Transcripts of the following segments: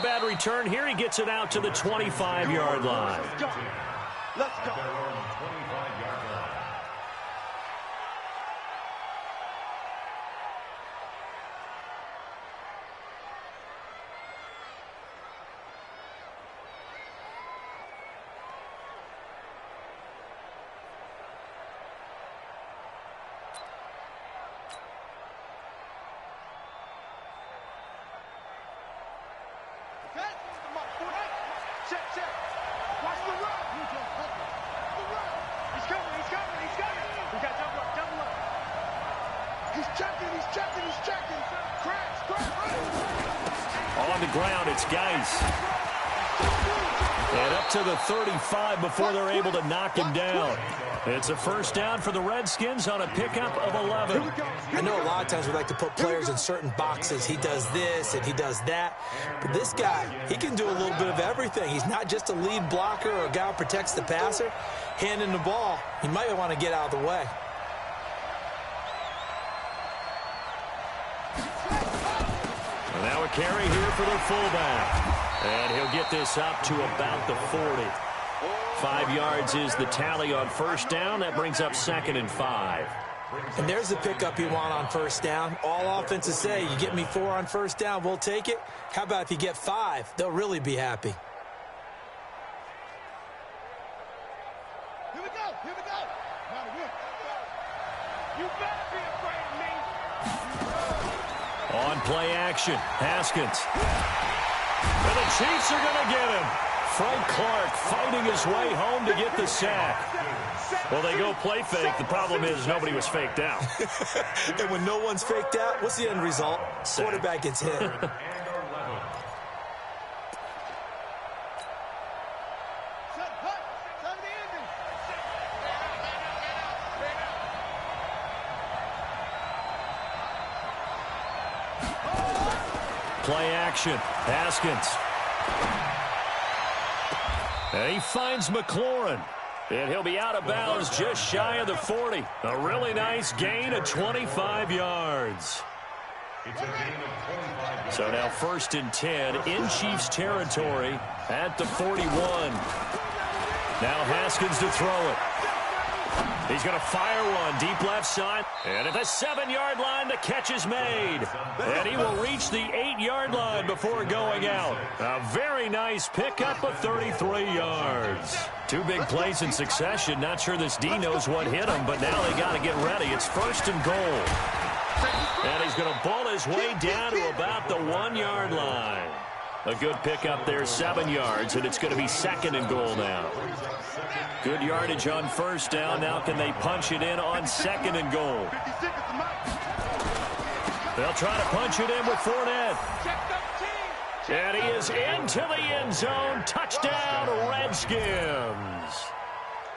a bad return here. He gets it out to the 25-yard line. Let's go. On the ground, it's Geis. And up to the 35 before they're able to knock him down. It's a first down for the Redskins on a pickup of 11. I know a lot of times we like to put players in certain boxes. He does this and he does that. But this guy, he can do a little bit of everything. He's not just a lead blocker or a guy who protects the passer. Handing the ball, he might want to get out of the way. And now a carry here for the fullback. And he'll get this up to about the 40. 5 yards is the tally on first down. That brings up 2nd and 5. And there's the pickup you want on first down. All offenses say, you get me 4 on first down, we'll take it. How about if you get 5? They'll really be happy. Here we go. Here we go. You better be afraid of me. On play action, Haskins. And the Chiefs are going to get him. Frank Clark fighting his way home to get the sack. Well, they go play fake. The problem is nobody was faked out. And when no one's faked out, what's the end result? Sack. Quarterback gets hit. Play action, Haskins. And he finds McLaurin. And he'll be out of bounds just shy of the 40. A really nice gain of 25 yards. So now 1st and 10 in Chiefs territory at the 41. Now Haskins to throw it. He's going to fire one deep left side. And at the 7-yard line, the catch is made. And he will reach the 8-yard line before going out. A very nice pickup of 33 yards. 2 big plays in succession. Not sure this D knows what hit him, but now they got to get ready. It's 1st and goal. And he's going to ball his way down to about the 1-yard line. A good pickup there, 7 yards, and it's going to be 2nd and goal now. Good yardage on first down. Now can they punch it in on 2nd and goal? They'll try to punch it in with Fournette. And he is into the end zone. Touchdown, Redskins.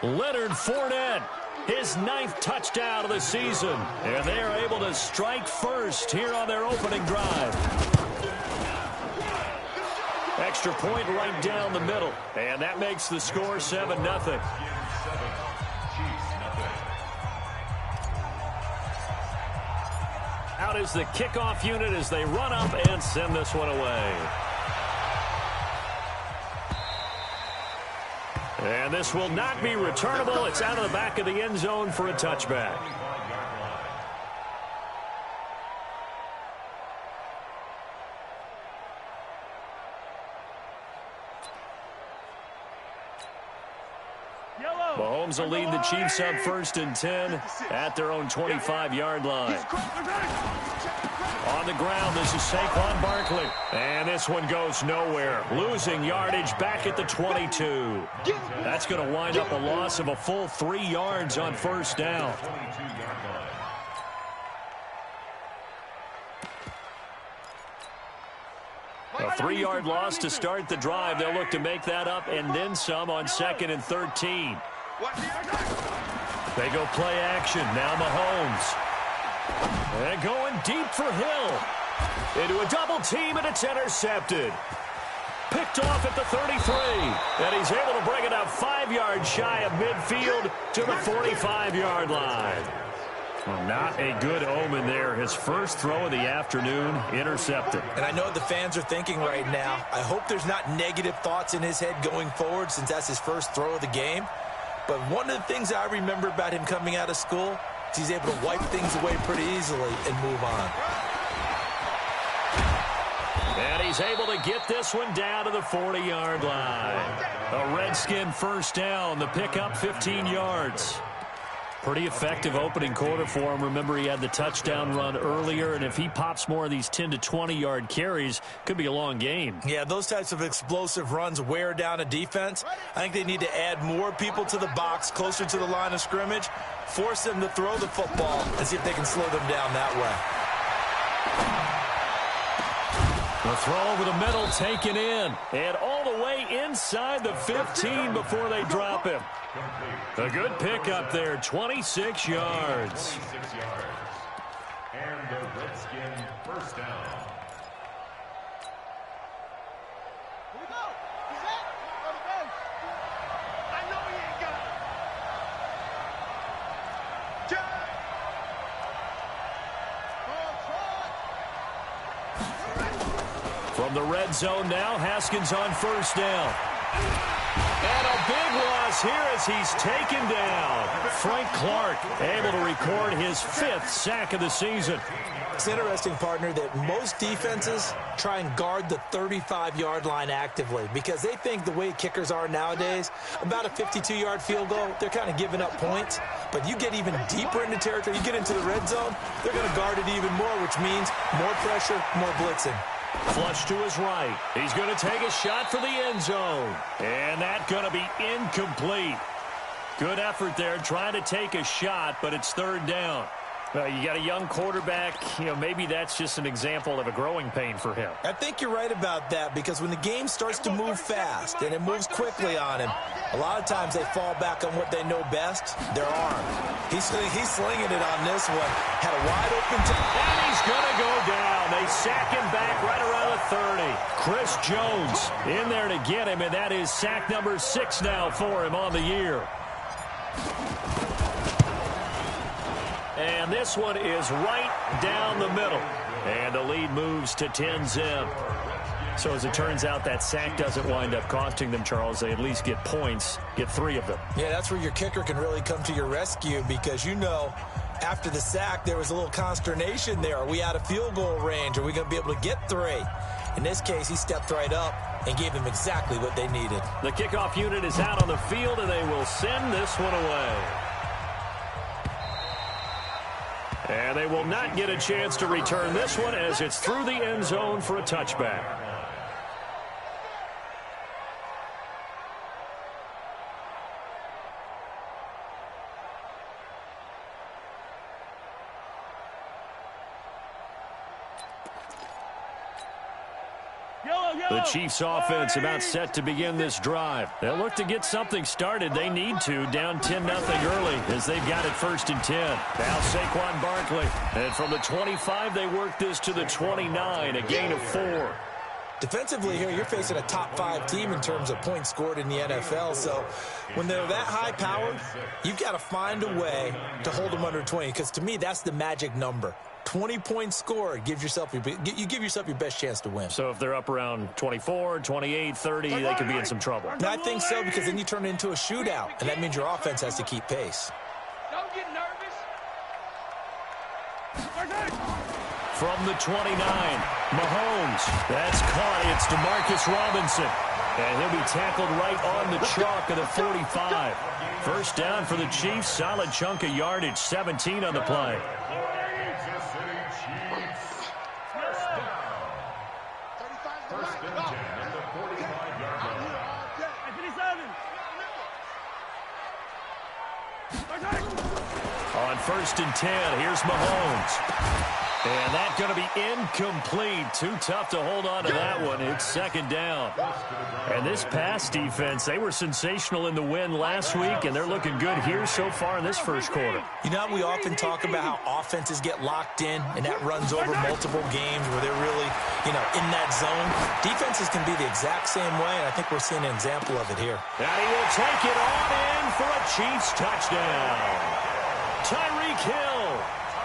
Leonard Fournette, his 9th touchdown of the season. And they are able to strike first here on their opening drive. Extra point right down the middle. And that makes the score 7-0. Out is the kickoff unit as they run up and send this one away. And this will not be returnable. It's out of the back of the end zone for a touchback. Mahomes will lead the Chiefs up 1st and 10 at their own 25-yard line. On the ground, this is Saquon Barkley. And this one goes nowhere. Losing yardage back at the 22. That's going to wind up a loss of a full 3 yards on first down. A 3-yard loss to start the drive. They'll look to make that up and then some on 2nd and 13. They go play action. Now Mahomes. And going deep for Hill. Into a double team, and it's intercepted. Picked off at the 33. And he's able to bring it up 5 yards shy of midfield to the 45-yard line. Well, not a good omen there. His first throw of the afternoon, intercepted. And I know what the fans are thinking right now. I hope there's not negative thoughts in his head going forward since that's his first throw of the game. But one of the things I remember about him coming out of school is he's able to wipe things away pretty easily and move on. And he's able to get this one down to the 40-yard line. A Redskin first down. The pickup 15 yards. Pretty effective opening quarter for him. Remember, he had the touchdown run earlier, and if he pops more of these 10 to 20-yard carries, could be a long game. Yeah, those types of explosive runs wear down a defense. I think they need to add more people to the box, closer to the line of scrimmage, force them to throw the football, and see if they can slow them down that way. The throw over the middle taken in, and all the way inside the 15 before they drop him. A good pickup there, 26 yards. And the Redskin first down. Here we go. He's set. Go to bench. I know he ain't got it. Jump. From the red zone now, Haskins on first down. And a big loss here as he's taken down. Frank Clark able to record his 5th sack of the season. It's interesting, partner, that most defenses try and guard the 35-yard line actively because they think the way kickers are nowadays, about a 52-yard field goal, they're kind of giving up points. But you get even deeper into territory, you get into the red zone, they're going to guard it even more, which means more pressure, more blitzing. Flush to his right. He's going to take a shot for the end zone. And that's going to be incomplete. Good effort there trying to take a shot, but it's third down. Well, you got a young quarterback. You know, maybe that's just an example of a growing pain for him. I think you're right about that because when the game starts to move fast and it moves quickly on him, a lot of times they fall back on what they know best, their arm. He's slinging it on this one. Had a wide open and he's going to go down. They sack him back right around the 30. Chris Jones in there to get him, and that is sack number 6 now for him on the year. And this one is right down the middle. And the lead moves to 10-zip. So as it turns out, that sack doesn't wind up costing them, Charles. They at least get points, get 3 of them. Yeah, that's where your kicker can really come to your rescue because, you know, after the sack, there was a little consternation there. Are we out of field goal range? Are we going to be able to get 3? In this case, he stepped right up and gave them exactly what they needed. The kickoff unit is out on the field, and they will send this one away. And they will not get a chance to return this one as it's through the end zone for a touchback. The Chiefs offense about set to begin this drive. They'll look to get something started. They need to, down 10-0 early as they've got it 1st and 10. Now Saquon Barkley. And from the 25, they work this to the 29, a gain of 4. Defensively here, you're facing a top 5 team in terms of points scored in the NFL. So when they're that high-powered, you've got to find a way to hold them under 20 because to me, that's the magic number. 20 points scored, you give yourself your best chance to win. So if they're up around 24, 28, 30, they could be in some trouble. And I think so because then you turn it into a shootout, and that means your offense has to keep pace. Don't get nervous. From the 29, Mahomes. That's caught. It's DeMarcus Robinson. And he'll be tackled right on the chalk of the 45. First down for the Chiefs. Solid chunk of yardage. 17 on the play. On 1st and 10, here's Mahomes. And that's going to be incomplete. Too tough to hold on to that one. It's 2nd down. And this pass defense, they were sensational in the win last week, and they're looking good here so far in this first quarter. You know, we often talk about how offenses get locked in, and that runs over multiple games where they're really, in that zone. Defenses can be the exact same way, and I think we're seeing an example of it here. And he will take it on in for a Chiefs touchdown. Tyreek Hill.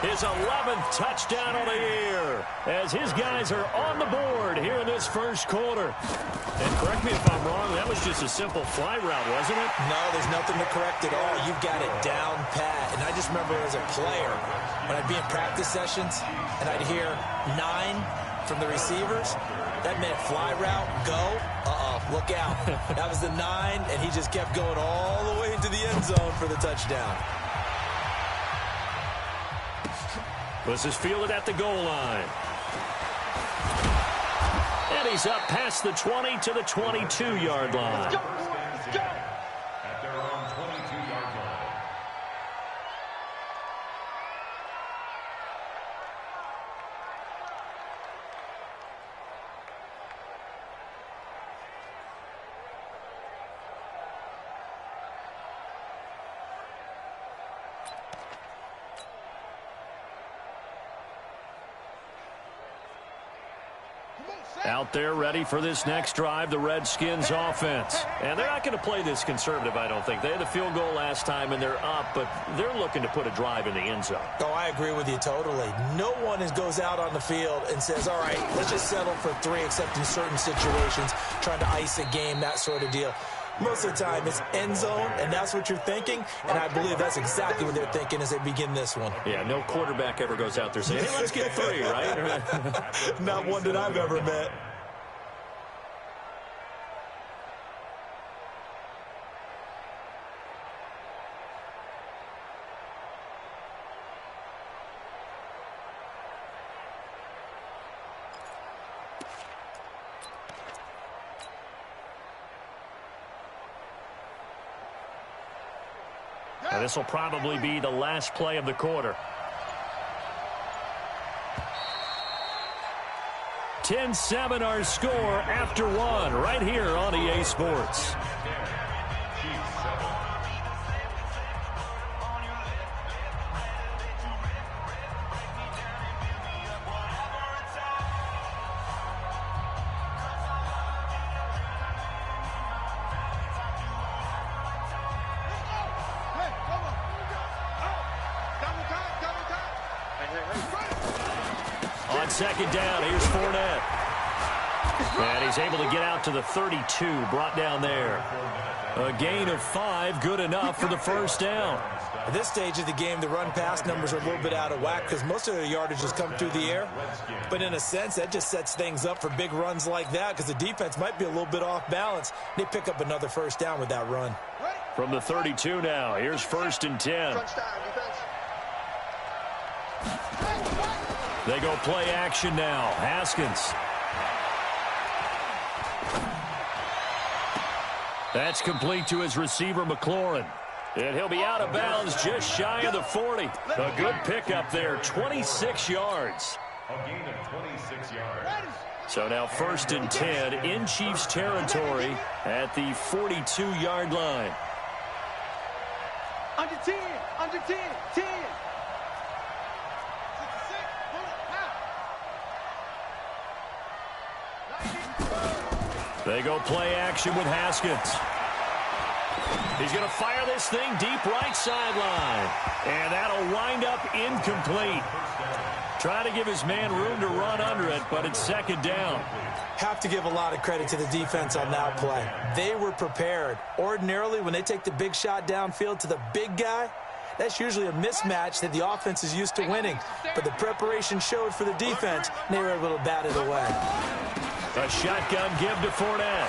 His 11th touchdown of the year as his guys are on the board here in this first quarter. And correct me if I'm wrong, that was just a simple fly route, wasn't it? No, there's nothing to correct at all. You've got it down pat. And I just remember as a player, when I'd be in practice sessions and I'd hear 9 from the receivers, that meant fly route, go, look out. That was the 9, and he just kept going all the way into the end zone for the touchdown. This is fielded at the goal line. And he's up past the 20 to the 22-yard line. At their own 22-yard line. Out there ready for this next drive, the Redskins offense. And they're not going to play this conservative, I don't think. They had the field goal last time, and they're up, but they're looking to put a drive in the end zone. Oh, I agree with you totally. No one goes out on the field and says, all right, let's just settle for 3, except in certain situations, trying to ice a game, that sort of deal. Most of the time, it's end zone, and that's what you're thinking, and I believe that's exactly what they're thinking as they begin this one. Yeah, no quarterback ever goes out there saying, hey, let's get 3, right? Not one that I've ever met. And this will probably be the last play of the quarter. 10-7 our score after 1 right here on EA Sports. On second down, here's Fournette. And he's able to get out to the 32, brought down there. A gain of 5, good enough for the first down. At this stage of the game, the run-pass numbers are a little bit out of whack because most of their yardage has come through the air. But in a sense, that just sets things up for big runs like that because the defense might be a little bit off balance. They pick up another first down with that run. From the 32 now, here's 1st and 10. They go play action now. Haskins. That's complete to his receiver, McLaurin. And he'll be out of bounds just shy of the 40. A good pickup there, 26 yards. A gain of 26 yards. So now 1st and 10 in Chiefs territory at the 42-yard line. Under 10, under 10, 10. They go play action with Haskins. He's going to fire this thing deep right sideline. And that'll wind up incomplete. Trying to give his man room to run under it, but it's 2nd down. Have to give a lot of credit to the defense on that play. They were prepared. Ordinarily, when they take the big shot downfield to the big guy, that's usually a mismatch that the offense is used to winning. But the preparation showed for the defense, and they were able to bat it away. A shotgun give to Fournette.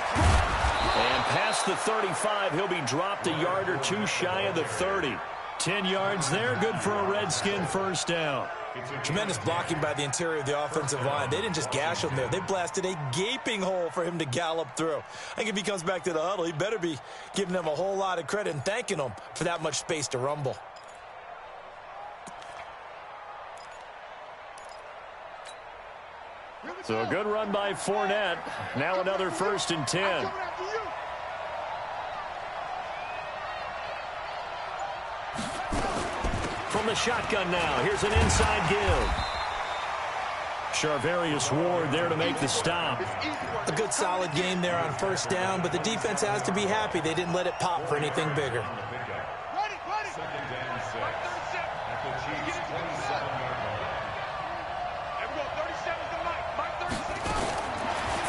And past the 35, he'll be dropped a yard or 2 shy of the 30. 10 yards there, good for a Redskin first down. Tremendous blocking by the interior of the offensive line. They didn't just gash him there. They blasted a gaping hole for him to gallop through. I think if he comes back to the huddle, he better be giving them a whole lot of credit and thanking them for that much space to rumble. So a good run by Fournette. Now another 1st and 10. From the shotgun now, here's an inside give. Charvarius Ward there to make the stop. A good solid game there on 1st down, but the defense has to be happy they didn't let it pop for anything bigger. Second down set at the Chiefs' 27-yard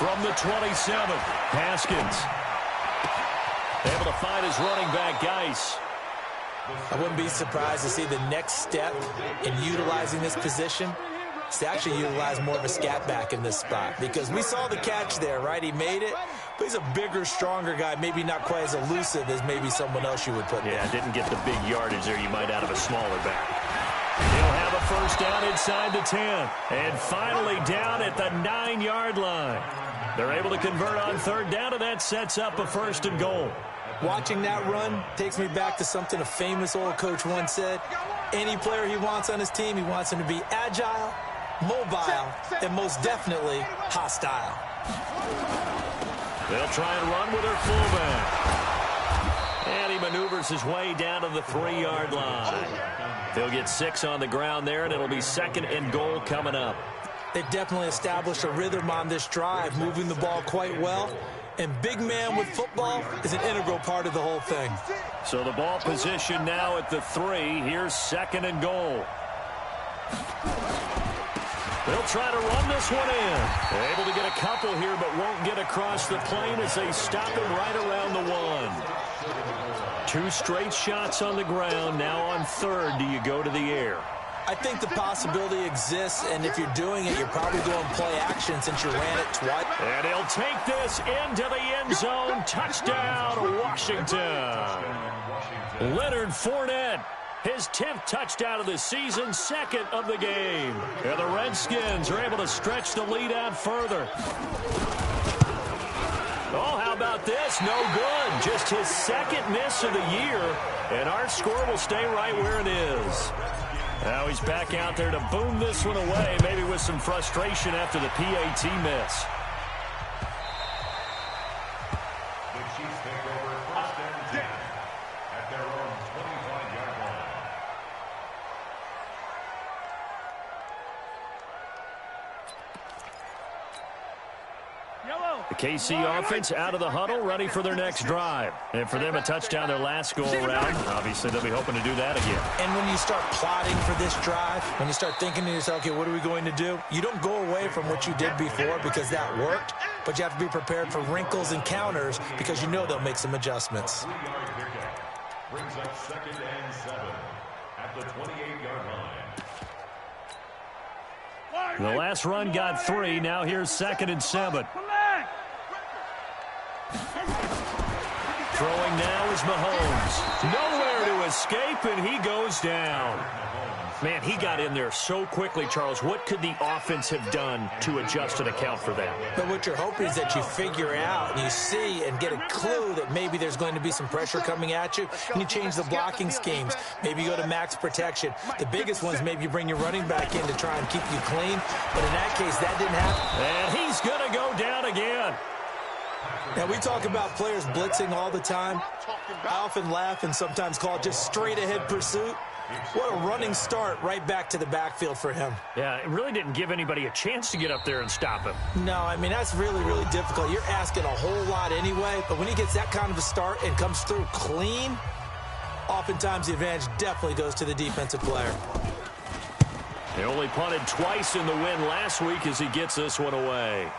From the 27, Haskins. Able to find his running back, Geis. I wouldn't be surprised to see the next step in utilizing this position is to actually utilize more of a scat back in this spot, because we saw the catch there, right? He made it, but he's a bigger, stronger guy, maybe not quite as elusive as maybe someone else you would put there. Yeah, didn't get the big yardage there you might out of a smaller back. He'll have a first down inside the 10. And finally down at the 9-yard line. They're able to convert on third down, and that sets up a first and goal. Watching that run takes me back to something a famous old coach once said. Any player he wants on his team, he wants him to be agile, mobile, and most definitely hostile. They'll try and run with their fullback. And he maneuvers his way down to the 3-yard line. They'll get 6 on the ground there, and it'll be second and goal coming up. They've definitely established a rhythm on this drive, moving the ball quite well. And big man with football is an integral part of the whole thing. So the ball position now at the 3. Here's second and goal. They'll try to run this one in. They're able to get a couple here, but won't get across the plane as they stop him right around the 1. 2 straight shots on the ground. Now on third, do you go to the air? I think the possibility exists, and if you're doing it, you're probably going play action since you ran it twice. And he'll take this into the end zone. Touchdown, Washington. Leonard Fournette, his 10th touchdown of the season, second of the game. And the Redskins are able to stretch the lead out further. Oh, how about this? No good. Just his second miss of the year, and our score will stay right where it is. Now he's back out there to boom this one away, maybe with some frustration after the PAT miss. The Chiefs take over first and 10 at their own 25-yard line. The KC offense out of the huddle, ready for their next drive. And for them, a touchdown their last go-around. Obviously, they'll be hoping to do that again. And when you start plotting for this drive, when you start thinking to yourself, okay, what are we going to do? You don't go away from what you did before because that worked, but you have to be prepared for wrinkles and counters because you know they'll make some adjustments. 3-yard pickup brings up second and 7 at the 28-yard line. The last run got 3. Now here's second and 7. Throwing now is Mahomes. Nowhere to escape, and he goes down. Man, he got in there so quickly, Charles. What could the offense have done to adjust and account for that? But what you're hoping is that you figure out and you see and get a clue that maybe there's going to be some pressure coming at you, and you change the blocking schemes. Maybe you go to max protection. The biggest one is maybe you bring your running back in to try and keep you clean. But in that case, that didn't happen. And he's going to go down again. Now, we talk about players blitzing all the time. I often laugh and sometimes call it just straight-ahead pursuit. What a running start right back to the backfield for him. Yeah, it really didn't give anybody a chance to get up there and stop him. No, I mean, that's really, really difficult. You're asking a whole lot anyway, but when he gets that kind of a start and comes through clean, oftentimes the advantage definitely goes to the defensive player. He only punted twice in the win last week as he gets this one away.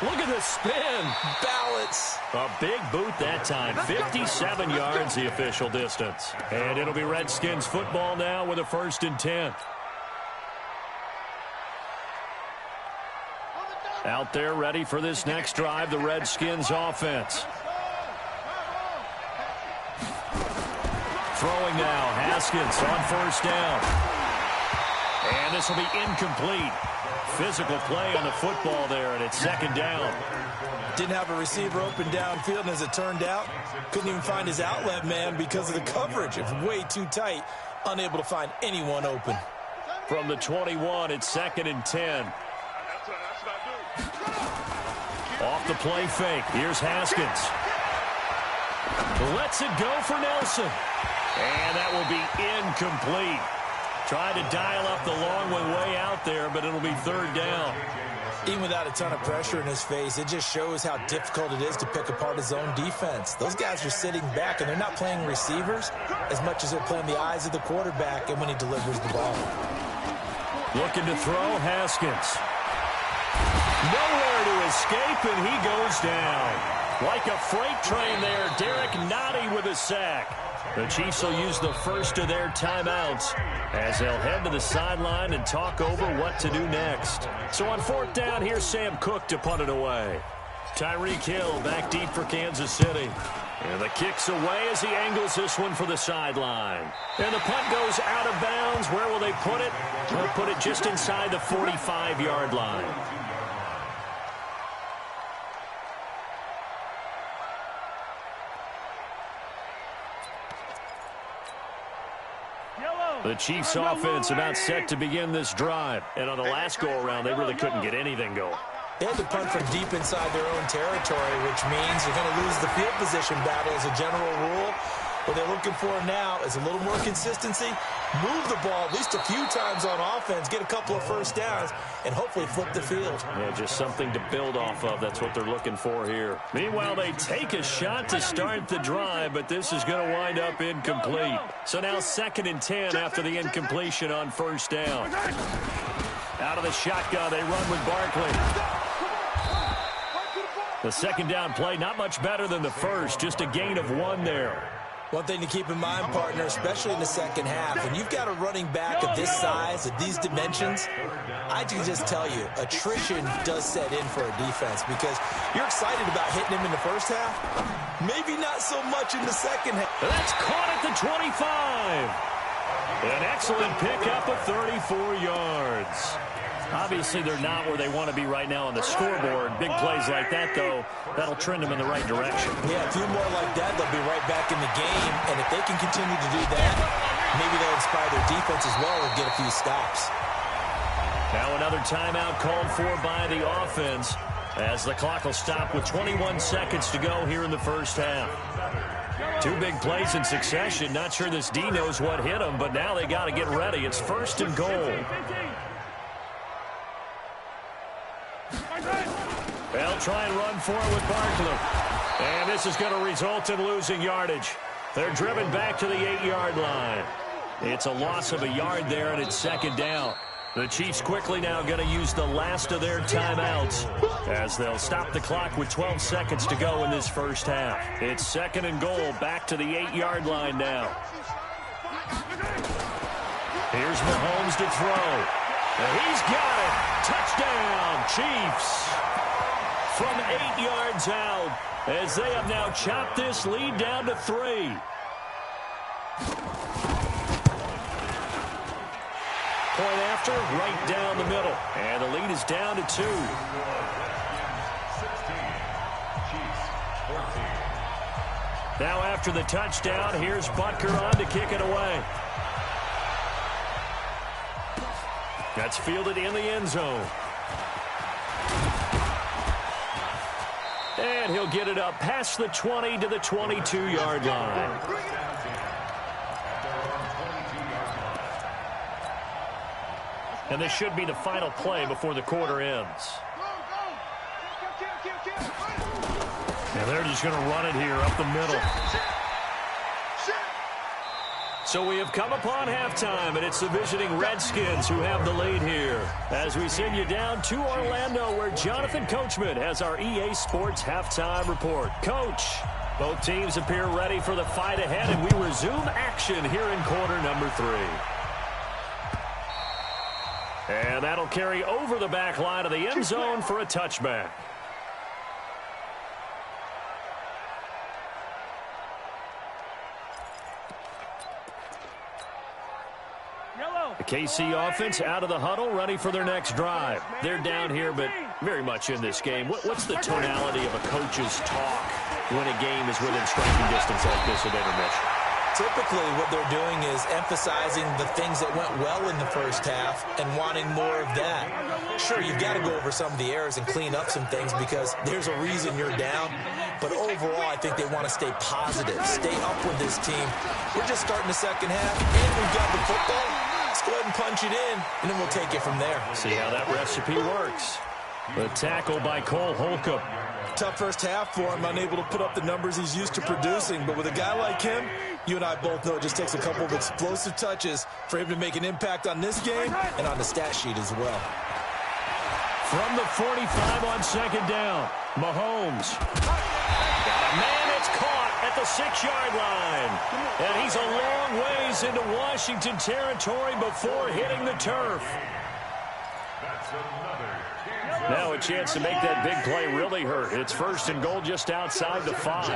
Look at the spin. Balance. A big boot that time. 57 yards the official distance. And it'll be Redskins football now with a first and 10. Out there ready for this next drive, the Redskins offense. Throwing now, Haskins on first down. And this will be incomplete. Physical play on the football there, and it's second down. Didn't have a receiver open downfield, and as it turned out, couldn't even find his outlet man because of the coverage. It's way too tight, unable to find anyone open. From the 21, it's second and 10. Off the play fake. Here's Haskins. Lets it go for Nelson. And that will be incomplete. Tried to dial up the long one way out there, but it'll be third down. Even without a ton of pressure in his face, it just shows how difficult it is to pick apart his own defense. Those guys are sitting back, and they're not playing receivers as much as they're playing the eyes of the quarterback and when he delivers the ball. Looking to throw, Haskins. Nowhere to escape, and he goes down. Like a freight train there, Derek Nottie with a sack. The Chiefs will use the first of their timeouts as they'll head to the sideline and talk over what to do next. So on fourth down, here's Sam Cook to punt it away. Tyreek Hill back deep for Kansas City. And the kick's away as he angles this one for the sideline. And the punt goes out of bounds. Where will they put it? They'll put it just inside the 45-yard line. The Chiefs offense about set to begin this drive. And on the last go-around, they really couldn't get anything going. They had to punt from deep inside their own territory, which means you're going to lose the field position battle as a general rule. What they're looking for now is a little more consistency, move the ball at least a few times on offense, get a couple of first downs, and hopefully flip the field. Yeah, just something to build off of. That's what they're looking for here. Meanwhile, they take a shot to start the drive, but this is going to wind up incomplete. So now 2nd and 10 after the incompletion on first down. Out of the shotgun, they run with Barkley. The second down play, not much better than the first, just a gain of 1 there. One thing to keep in mind, partner, especially in the second half, when you've got a running back of this size, of these dimensions, I can just tell you, attrition does set in for a defense because you're excited about hitting him in the first half, maybe not so much in the second half. That's caught at the 25. An excellent pickup of 34 yards. Obviously, they're not where they want to be right now on the scoreboard. Big plays like that, though, that'll trend them in the right direction. Yeah, a few more like that, they'll be right back in the game. And if they can continue to do that, maybe they'll inspire their defense as well and get a few stops. Now another timeout called for by the offense as the clock will stop with 21 seconds to go here in the first half. 2 big plays in succession. Not sure this D knows what hit them, but now they got to get ready. It's 1st and goal. They'll try and run for it with Barkley. And this is going to result in losing yardage. They're driven back to the 8-yard line. It's a loss of a yard there, and it's 2nd down. The Chiefs quickly now going to use the last of their timeouts as they'll stop the clock with 12 seconds to go in this first half. It's 2nd and goal, back to the 8-yard line now. Here's Mahomes to throw. And he's got it. Touchdown, Chiefs. From 8 yards out as they have now chopped this lead down to 3. Point after, right down the middle. And the lead is down to 2. 16, Chiefs, 14. Now after the touchdown, here's Butker on to kick it away. That's fielded in the end zone. And he'll get it up past the 20 to the 22-yard line. And this should be the final play before the quarter ends. And they're just going to run it here up the middle. So we have come upon halftime, and it's the visiting Redskins who have the lead here. As we send you down to Orlando, where Jonathan Coachman has our EA Sports halftime report. Coach, both teams appear ready for the fight ahead, and we resume action here in quarter number 3. And that'll carry over the back line of the end zone for a touchback. The KC offense out of the huddle, ready for their next drive. They're down here, but very much in this game. What's the tonality of a coach's talk when a game is within striking distance like this of intermission? Typically, what they're doing is emphasizing the things that went well in the first half and wanting more of that. Sure, you've got to go over some of the errors and clean up some things because there's a reason you're down. But overall, I think they want to stay positive, stay up with this team. We're just starting the second half, and we've got the football. Let's go ahead and punch it in, and then we'll take it from there. See how that recipe works. The tackle by Cole Holcomb. Tough first half for him, unable to put up the numbers he's used to producing. But with a guy like him, you and I both know it just takes a couple of explosive touches for him to make an impact on this game and on the stat sheet as well. From the 45 on second down, Mahomes. Man, it's caught at the 6-yard line. And he's a long ways into Washington territory before hitting the turf. Now a chance to make that big play really hurt. It's 1st and goal just outside the 5.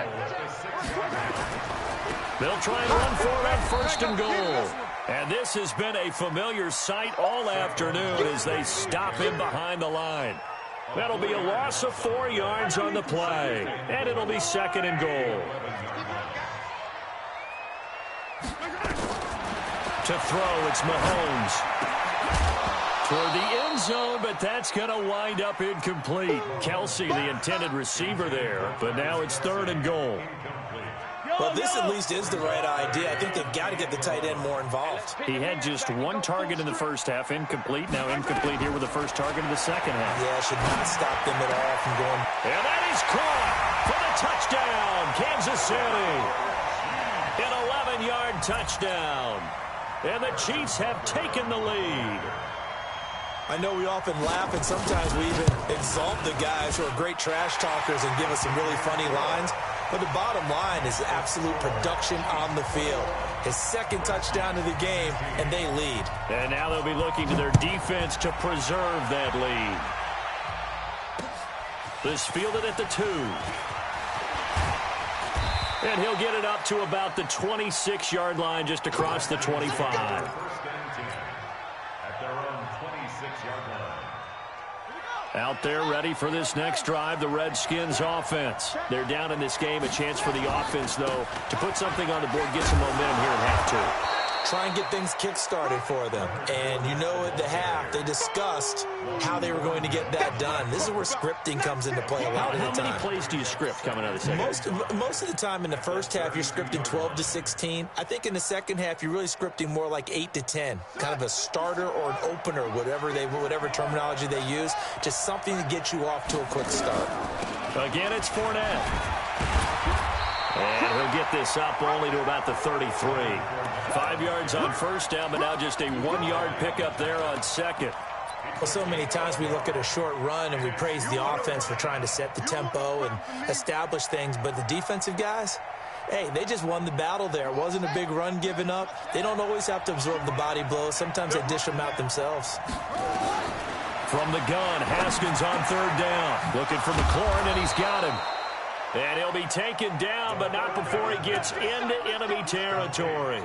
They'll try and run for it on 1st and goal. And this has been a familiar sight all afternoon as they stop him behind the line. That'll be a loss of 4 yards on the play. And it'll be 2nd and goal. To throw, it's Mahomes. Toward the end zone, but that's going to wind up incomplete. Kelsey, the intended receiver there, but now it's 3rd and goal. Well, this at least is the right idea. I think they've got to get the tight end more involved. He had just 1 target in the first half, incomplete. Now incomplete here with the first target of the second half. Yeah, should not stop them at all from going. And that is caught for the touchdown, Kansas City. An 11-yard touchdown. And the Chiefs have taken the lead. I know we often laugh, and sometimes we even exalt the guys who are great trash talkers and give us some really funny lines. But the bottom line is absolute production on the field. His 2nd touchdown of the game, and they lead. And now they'll be looking to their defense to preserve that lead. This fielded at the 2. And he'll get it up to about the 26-yard line just across the 25. Out there ready for this next drive, the Redskins offense. They're down in this game. A chance for the offense, though, to put something on the board, get some momentum here at half 2. Try and get things kick-started for them. And you know at the half, they discussed how they were going to get that done. This is where scripting comes into play a lot of the time. How many plays do you script coming out of the second half? Most of the time in the first half, you're scripting 12 to 16. I think in the second half, you're really scripting more like 8 to 10. Kind of a starter or an opener, whatever terminology they use. Just something to get you off to a quick start. Again, it's Fournette. And he'll get this up only to about the 33. 5 yards on first down, but now just a 1-yard pickup there on 2nd. Well, so many times we look at a short run and we praise the offense for trying to set the tempo and establish things, but the defensive guys, hey, they just won the battle there. It wasn't a big run given up. They don't always have to absorb the body blows. Sometimes they dish them out themselves. From the gun, Haskins on 3rd down. Looking for McLaurin, and he's got him. And he'll be taken down, but not before he gets into enemy territory.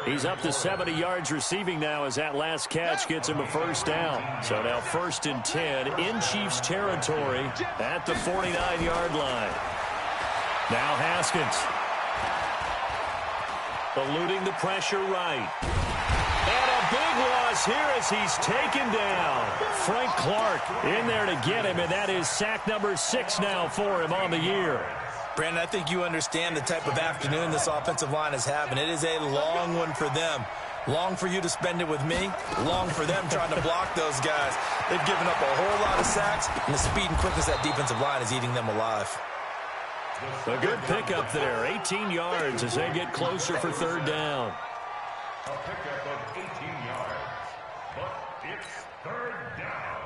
He's up to 70 yards receiving now as that last catch gets him a 1st down. So now 1st and 10 in Chiefs territory at the 49-yard line. Now Haskins. Eluding the pressure right. And a big loss here as he's taken down. Frank Clark in there to get him, and that is sack number 6 now for him on the year. Brandon, I think you understand the type of afternoon this offensive line is having. It is a long one for them. Long for you to spend it with me. Long for them trying to block those guys. They've given up a whole lot of sacks, and the speed and quickness of that defensive line is eating them alive. A good pickup there. 18 yards as they get closer for 3rd down. A pickup of 18 yards, but it's 3rd down.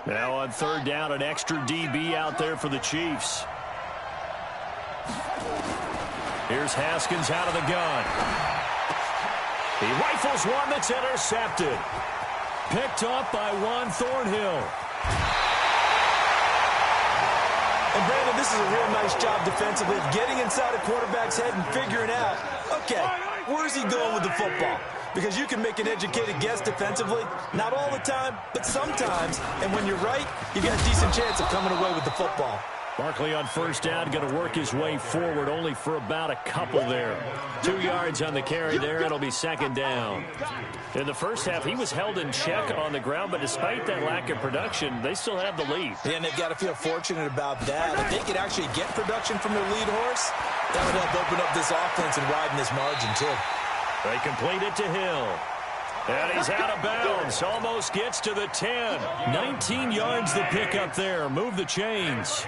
Now on 3rd down, an extra DB out there for the Chiefs. Here's Haskins out of the gun. He rifles one that's intercepted. Picked up by Juan Thornhill. And Brandon, this is a real nice job defensively of getting inside a quarterback's head and figuring out, okay, where's he going with the football? Because you can make an educated guess defensively, not all the time, but sometimes. And when you're right, you got a decent chance of coming away with the football. Barkley on 1st down, going to work his way forward, only for about a couple there. 2 yards on the carry there. It'll be 2nd down. In the first half, he was held in check on the ground, but despite that lack of production, they still have the lead. Yeah, and they've got to feel fortunate about that. If they could actually get production from their lead horse, that would help open up this offense and widen this margin, too. They complete it to Hill. And he's out of bounds. Almost gets to the 10. 19 yards the pickup there. Move the chains.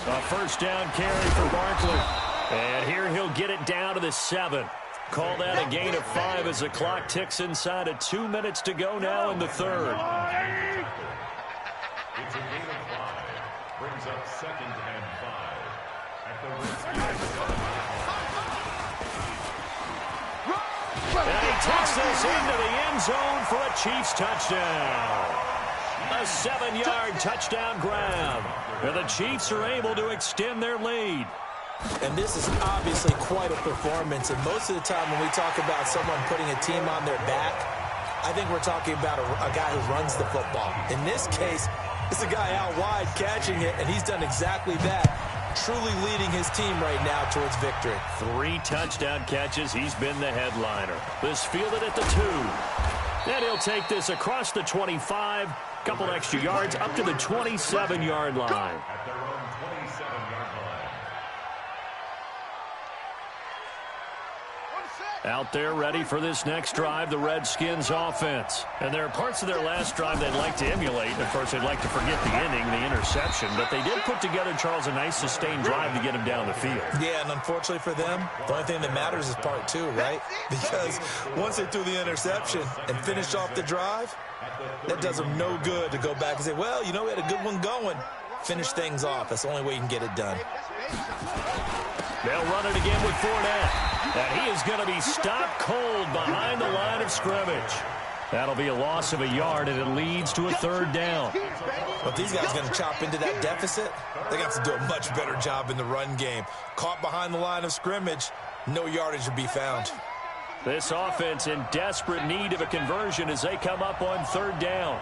A first down carry for Barkley. And here he'll get it down to the 7. Call that a gain of 5 as the clock ticks inside of 2 minutes to go now in the third. It's a gain of 5. Brings up 2nd and 5. At the Redskins. And he takes this into the end zone for a Chiefs touchdown. A 7-yard touchdown grab. And the Chiefs are able to extend their lead. And this is obviously quite a performance. And most of the time when we talk about someone putting a team on their back, I think we're talking about a guy who runs the football. In this case, it's a guy out wide catching it, and he's done exactly that, truly leading his team right now towards victory. 3 touchdown catches. He's been the headliner. This fielded at the 2. And he'll take this across the 25, couple extra yards up to the 27-yard line. At their own 27-yard line. Out there ready for this next drive, the Redskins offense. And there are parts of their last drive they'd like to emulate. Of course, they'd like to forget the ending, the interception. But they did put together, Charles, a nice sustained drive to get him down the field. Yeah, and unfortunately for them, the only thing that matters is part 2, right? Because once they threw the interception and finished off the drive, that does them no good to go back and say, well, you know, we had a good one going. Finish things off. That's the only way you can get it done. They'll run it again with Fournette. And he is going to be stopped cold behind the line of scrimmage. That'll be a loss of a yard, and it leads to a 3rd down. But these guys are going to chop into that deficit. They got to do a much better job in the run game. Caught behind the line of scrimmage, no yardage to be found. This offense in desperate need of a conversion as they come up on 3rd down.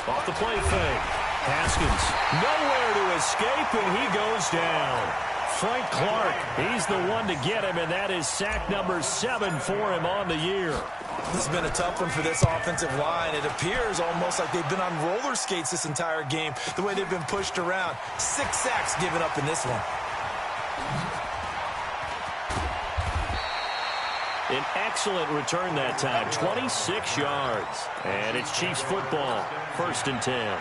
Off the play fake. Haskins nowhere to escape, and he goes down. Frank Clark, he's the one to get him, and that is sack number 7 for him on the year. This has been a tough one for this offensive line. It appears almost like they've been on roller skates this entire game, the way they've been pushed around. 6 sacks given up in this one. An excellent return that time, 26 yards. And it's Chiefs football, 1st and 10.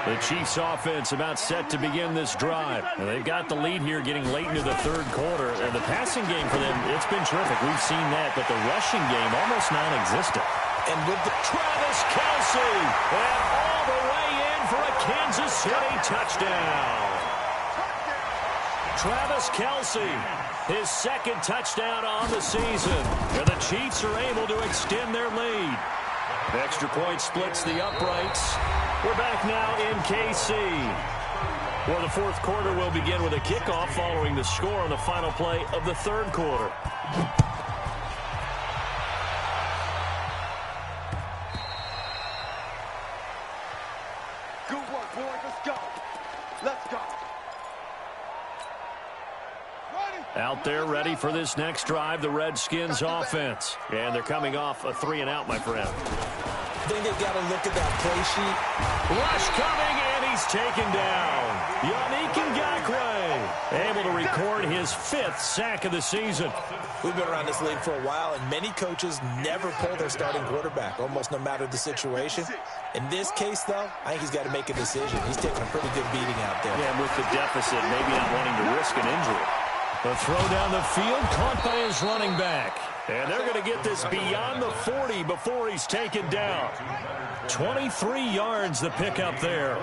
The Chiefs offense about set to begin this drive. And they've got the lead here getting late into the 3rd quarter. And the passing game for them, it's been terrific. We've seen that, but the rushing game almost non-existent. And with the Travis Kelce, and all the way in for a Kansas City touchdown. Travis Kelce, his 2nd touchdown on the season. And the Chiefs are able to extend their lead. Extra point splits the uprights. We're back now in KC, where the 4th quarter will begin with a kickoff following the score on the final play of the 3rd quarter. Good work, boys. Let's go. Let's go. Out there ready for this next drive, the Redskins offense. And thee coming off a 3-and-out, my friend. I think they've got to look at that play sheet. Rush coming, and he's taken down. Yannick Ngakoue able to record his 5th sack of the season. We've been around this league for a while, and many coaches never pull their starting quarterback, almost no matter the situation. In this case, though, I think he's got to make a decision. He's taking a pretty good beating out there. Yeah, and with the deficit, maybe not wanting to risk an injury. The throw down the field, caught by his running back. And they're going to get this beyond the 40 before he's taken down. 23 yards the pickup there.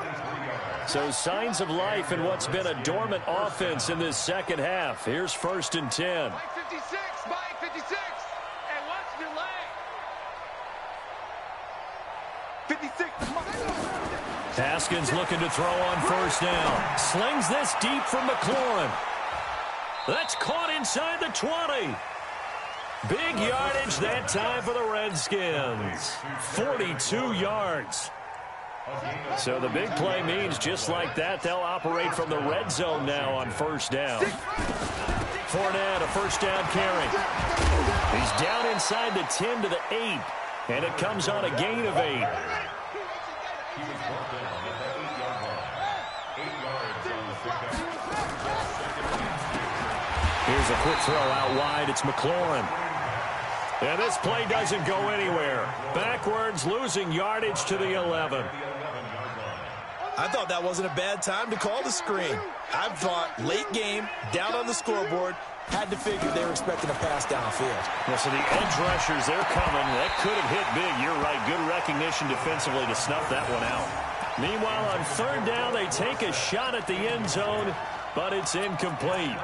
So signs of life in what's been a dormant offense in this 2nd half. Here's 1st and 10. Mike 56, Mike 56. And what's your leg? 56. Haskins looking to throw on 1st down. Slings this deep from McLaurin. That's caught inside the 20. Big yardage that time for the Redskins. 42 yards. So the big play means just like that, they'll operate from the red zone now on 1st down. Fournette, a 1st down carry. He's down inside the 10 to the 8. And it comes on a gain of 8. Here's a quick throw out wide. It's McLaurin. And this play doesn't go anywhere. Backwards, losing yardage to the 11. I thought that wasn't a bad time to call the screen. I thought late game, down on the scoreboard, had to figure they were expecting a pass downfield. Well, so the edge rushers, they're coming. That could have hit big. You're right. Good recognition defensively to snuff that one out. Meanwhile, on third down, they take a shot at the end zone, but it's incomplete.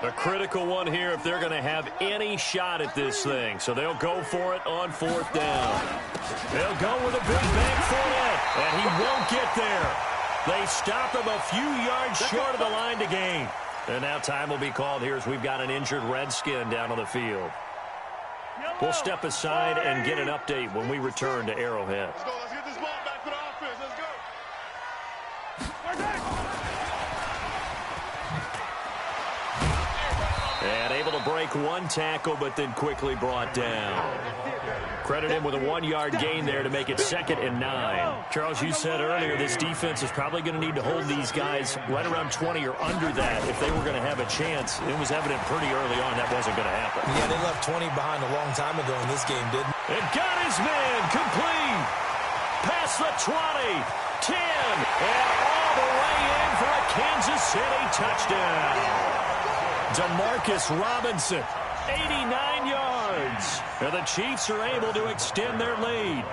A critical one here if they're going to have any shot at this thing. So they'll go for it on fourth down. They'll go with a big bang for it, and he won't get there. They stop him a few yards short of the line to gain. And now time will be called here as we've got an injured Redskin down on the field. We'll step aside and get an update when we return to Arrowhead. Let's go. Let's get this ball back for the offense. Let's go. And able to break one tackle, but then quickly brought down. Credit him with a 1-yard gain there to make it 2nd and 9. Charles, you said earlier this defense is probably going to need to hold these guys right around 20 or under that if they were going to have a chance. It was evident pretty early on that wasn't going to happen. Yeah, they left 20 behind a long time ago in this game, didn't they? It got his man complete. Past the 20, 10, and all the way in for a Kansas City touchdown. Demarcus Robinson, 89 yards. And the Chiefs are able to extend their lead.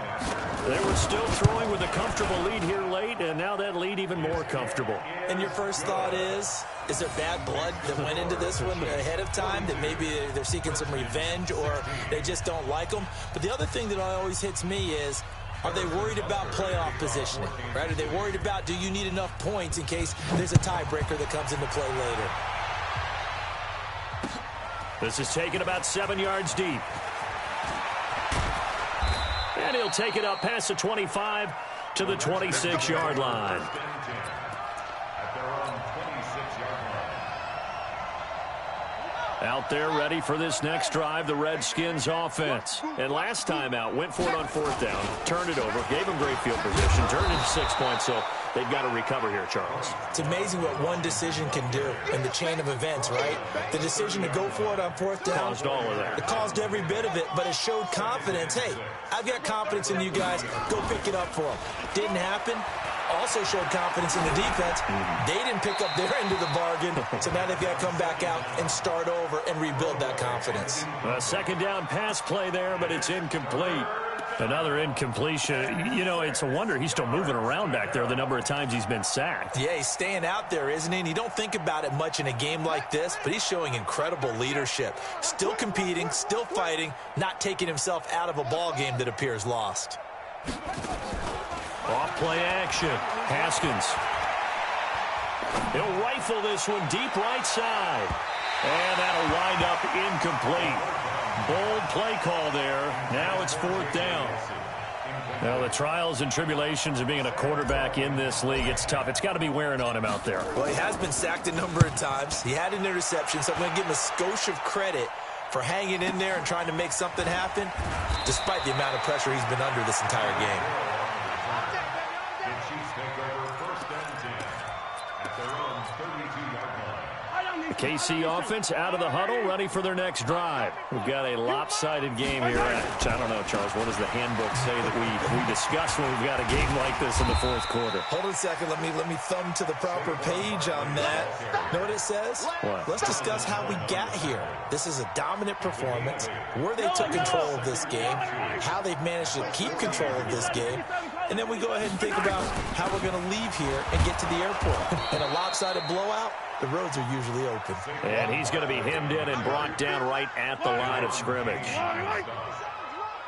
They were still throwing with a comfortable lead here late, and now that lead even more comfortable. And your first thought is there bad blood that went into this one ahead of time, that maybe they're seeking some revenge or they just don't like them? But the other thing that always hits me is, are they worried about playoff positioning? Right? Are they worried about, do you need enough points in case there's a tiebreaker that comes into play later? This is taken about 7 yards deep. And he'll take it up past the 25 to the 26-yard line. Out there ready for this next drive, the Redskins offense. And last time out, went for it on fourth down, turned it over, gave them great field position, turned it into 6 points, so they've got to recover here, Charles. It's amazing what one decision can do in the chain of events, right? The decision to go for it on fourth down caused all of that. It caused every bit of it, but it showed confidence. Hey, I've got confidence in you guys. Go pick it up for them. Didn't happen. Also showed confidence in the defense. They didn't pick up their end of the bargain, so now they've got to come back out and start over and rebuild that confidence. A second down pass play there, but it's incomplete. Another incompletion. You know, it's a wonder he's still moving around back there the number of times he's been sacked. Yeah, he's staying out there, isn't he? And you don't think about it much in a game like this, but he's showing incredible leadership. Still competing, still fighting, not taking himself out of a ball game that appears lost. Off play action. Haskins. He'll rifle this one deep right side. And that'll wind up incomplete. Bold play call there. Now it's fourth down. Now the trials and tribulations of being a quarterback in this league, it's tough. It's got to be wearing on him out there. Well, he has been sacked a number of times. He had an interception, so I'm going to give him a skosh of credit for hanging in there and trying to make something happen, despite the amount of pressure he's been under this entire game. KC offense out of the huddle, ready for their next drive. We've got a lopsided game here. I don't know, Charles, what does the handbook say that we discuss when we've got a game like this in the fourth quarter? Hold on a second. Let me thumb to the proper page on that. Know what it says? What? Let's discuss how we got here. This is a dominant performance, where they took control of this game, how they've managed to keep control of this game, and then we go ahead and think about how we're going to leave here and get to the airport. In a lopsided blowout, the roads are usually open. And he's going to be hemmed in and brought down right at the line of scrimmage.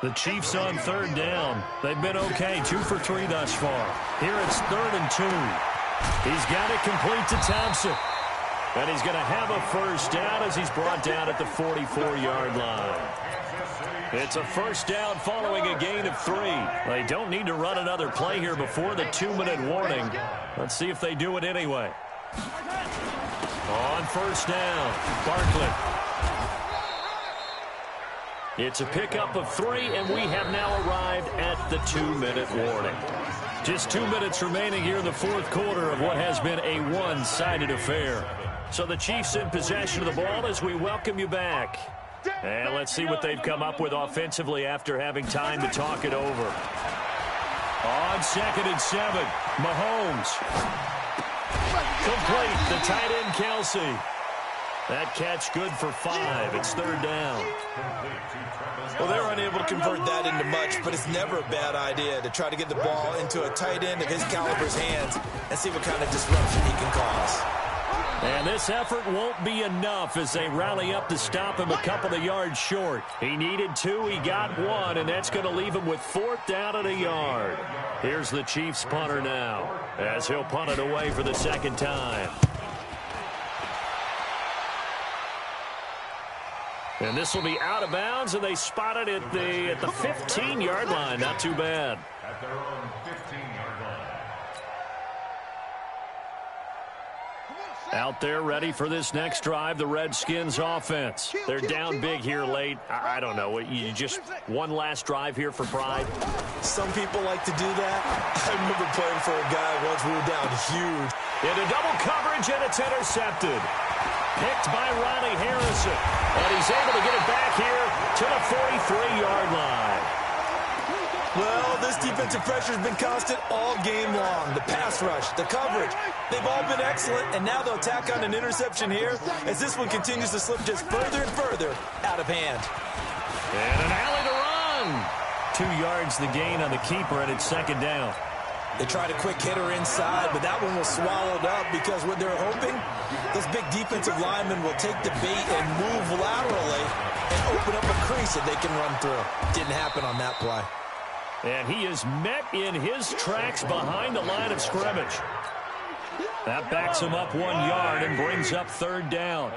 The Chiefs on third down. They've been okay, 2 for 3 thus far. Here it's 3rd and 2. He's got it complete to Thompson. And he's going to have a first down as he's brought down at the 44-yard line. It's a first down following a gain of 3. They don't need to run another play here before the 2-minute warning. Let's see if they do it anyway. On first down, Barkley. It's a pickup of 3, and we have now arrived at the 2-minute warning. Just 2 minutes remaining here in the fourth quarter of what has been a one-sided affair. So the Chiefs in possession of the ball as we welcome you back. And let's see what they've come up with offensively after having time to talk it over. On 2nd and 7, Mahomes. Complete, the tight end, Kelsey. That catch good for 5. It's 3rd down. Well, they're unable to convert that into much, but it's never a bad idea to try to get the ball into a tight end of his caliber's hands and see what kind of disruption he can cause. And this effort won't be enough as they rally up to stop him a couple of yards short. He needed 2, he got 1, and that's going to leave him with 4th down and a yard. Here's the Chiefs punter now as he'll punt it away for the 2nd time. And this will be out of bounds, and they spot it at the 15-yard line. Not too bad. At their own 15-yard line. Out there ready for this next drive, the Redskins offense. They're down big here late. I don't know. You just one last drive here for pride? Some people like to do that. I remember playing for a guy once we were down huge. Into double coverage, and it's intercepted. Picked by Riley Harrison. And he's able to get it back here to the 43-yard line. Well, this defensive pressure has been constant all game long. The pass rush, the coverage, they've all been excellent, and now they'll tack on an interception here as this one continues to slip just further and further out of hand. And an alley to run. 2 yards the gain on the keeper, and it's 2nd down. They tried a quick hitter inside, but that one was swallowed up because what they're hoping, this big defensive lineman will take the bait and move laterally and open up a crease that they can run through. Didn't happen on that play. And he is met in his tracks behind the line of scrimmage. That backs him up 1 yard and brings up 3rd down.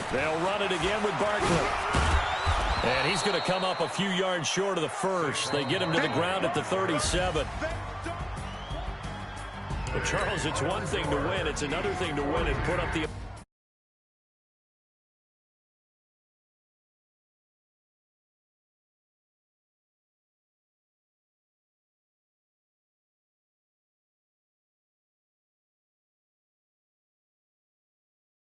They'll run it again with Barkley. And he's going to come up a few yards short of the first. They get him to the ground at the 37. But Charles, it's one thing to win. It's another thing to win and put up the...